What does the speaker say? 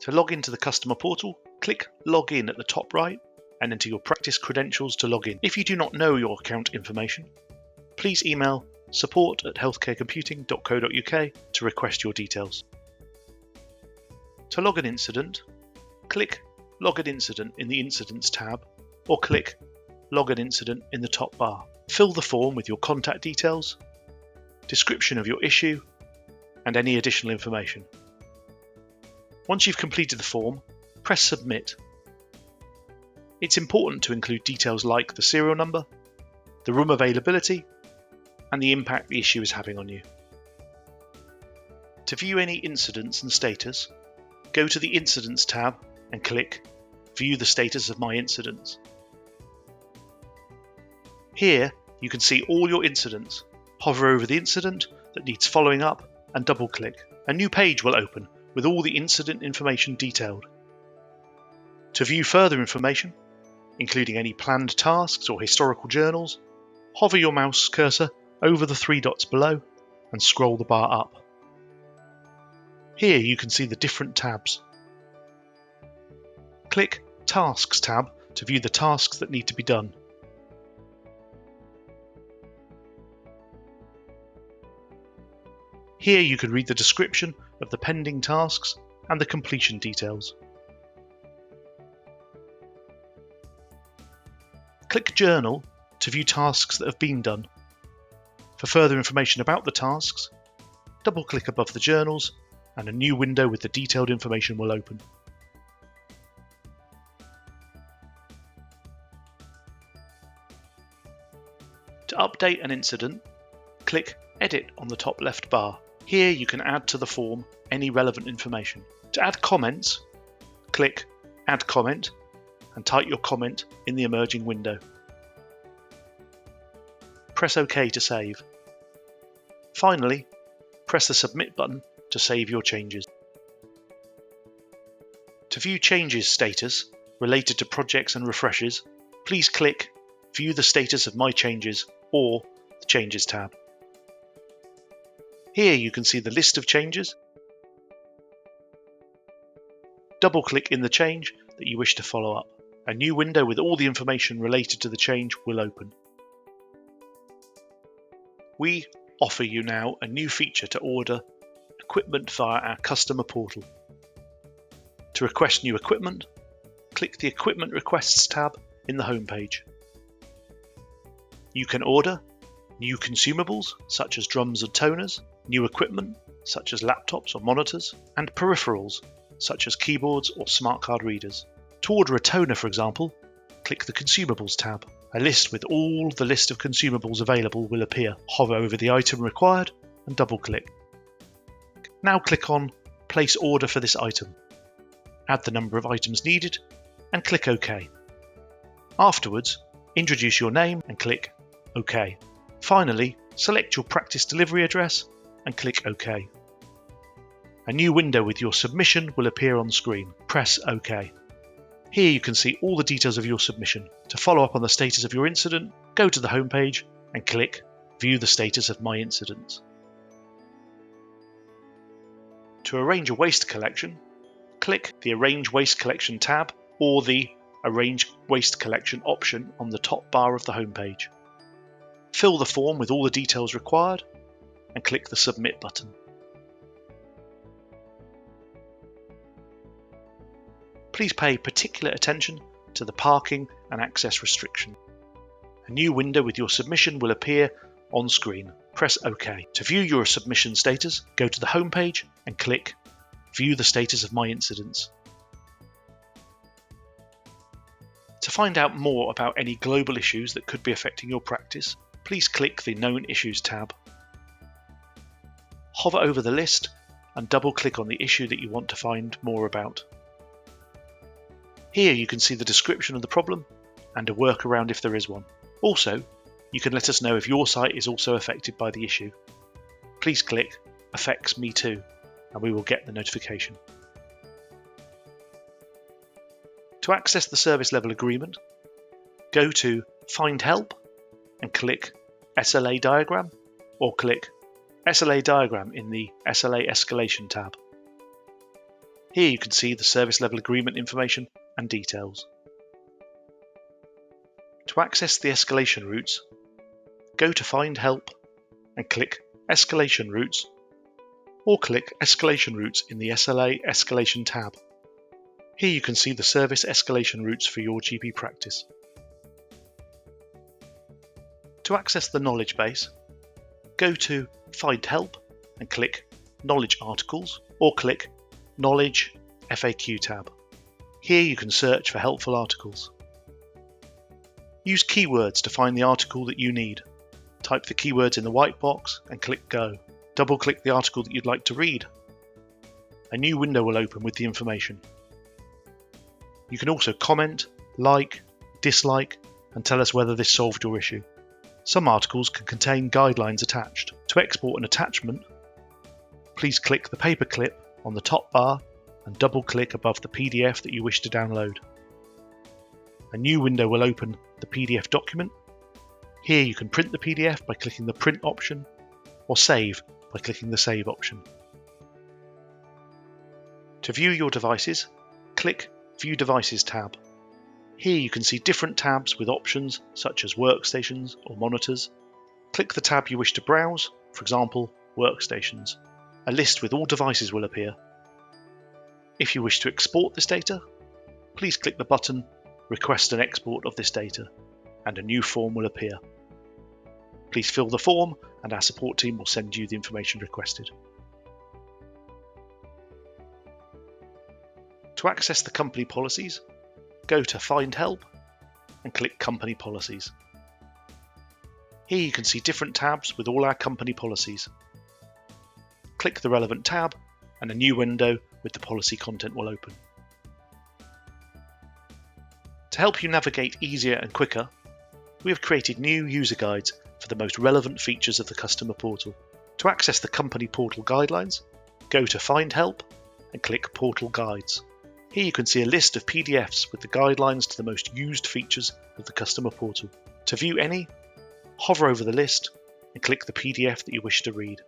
To log into the customer portal, click Log In at the top right and enter your practice credentials to log in. If you do not know your account information, please email support@healthcarecomputing.co.uk to request your details. To log an incident, click Log an Incident in the Incidents tab or click Log an Incident in the top bar. Fill the form with your contact details, description of your issue, and any additional information. Once you've completed the form, press Submit. It's important to include details like the serial number, the room availability, and the impact the issue is having on you. To view any incidents and status, go to the Incidents tab and click View the status of my incidents. Here you can see all your incidents. Hover over the incident that needs following up and double-click. A new page will open with all the incident information detailed. To view further information, including any planned tasks or historical journals, hover your mouse cursor over the 3 dots below and scroll the bar up. Here you can see the different tabs. Click Tasks tab to view the tasks that need to be done. Here you can read the description of the pending tasks and the completion details. Click Journal to view tasks that have been done. For further information about the tasks, double-click above the journals and a new window with the detailed information will open. To update an incident, click Edit on the top left bar. Here you can add to the form any relevant information. To add comments, click Add Comment and type your comment in the emerging window. Press OK to save. Finally, press the Submit button to save your changes. To view changes status related to projects and refreshes, please click View the status of my changes or the Changes tab. Here you can see the list of changes. Double-click in the change that you wish to follow up. A new window with all the information related to the change will open. We offer you now a new feature to order equipment via our customer portal. To request new equipment, click the Equipment Requests tab in the home page. You can order new consumables such as drums and toners, new equipment such as laptops or monitors, and peripherals such as keyboards or smart card readers. To order a toner, for example, click the Consumables tab. A list with all the list of consumables available will appear. Hover over the item required and double-click. Now click on Place Order for this item. Add the number of items needed and click OK. Afterwards, introduce your name and click OK. Finally, select your practice delivery address and click OK. A new window with your submission will appear on screen. Press OK. Here you can see all the details of your submission. To follow up on the status of your incident, go to the home page and click View the status of my incidents. To arrange a waste collection, click the Arrange Waste Collection tab or the Arrange Waste Collection option on the top bar of the home page. Fill the form with all the details required and click the Submit button. Please pay particular attention to the parking and access restriction. A new window with your submission will appear on screen. Press OK. To view your submission status, go to the home page and click View the status of my incidents. To find out more about any global issues that could be affecting your practice, please click the Known Issues tab. Hover over the list and double-click on the issue that you want to find more about. Here you can see the description of the problem and a workaround if there is one. Also, you can let us know if your site is also affected by the issue. Please click Affects Me Too and we will get the notification. To access the service level agreement, go to Find Help and click SLA Diagram or click SLA Diagram in the SLA Escalation tab. Here you can see the service level agreement information and details. To access the escalation routes, go to Find Help and click Escalation Routes, or click Escalation Routes in the SLA Escalation tab. Here you can see the service escalation routes for your GP practice. To access the knowledge base, go to Find Help and click Knowledge Articles, or click Knowledge FAQ tab. Here you can search for helpful articles. Use keywords to find the article that you need. Type the keywords in the white box and click Go. Double-click the article that you'd like to read. A new window will open with the information. You can also comment, like, dislike, and tell us whether this solved your issue. Some articles can contain guidelines attached. To export an attachment, please click the paperclip on the top bar and double-click above the PDF that you wish to download. A new window will open the PDF document. Here you can print the PDF by clicking the Print option, or save by clicking the Save option. To view your devices, click View Devices tab. Here you can see different tabs with options such as workstations or monitors. Click the tab you wish to browse, for example, Workstations. A list with all devices will appear. If you wish to export this data, please click the button Request an export of this data, and a new form will appear. Please fill the form and our support team will send you the information requested. To access the company policies, go to Find Help and click Company Policies. Here you can see different tabs with all our company policies. Click the relevant tab and a new window with the policy content will open. To help you navigate easier and quicker, we have created new user guides for the most relevant features of the customer portal. To access the company portal guidelines, go to Find Help and click Portal Guides. Here you can see a list of PDFs with the guidelines to the most used features of the customer portal. To view any, hover over the list and click the PDF that you wish to read.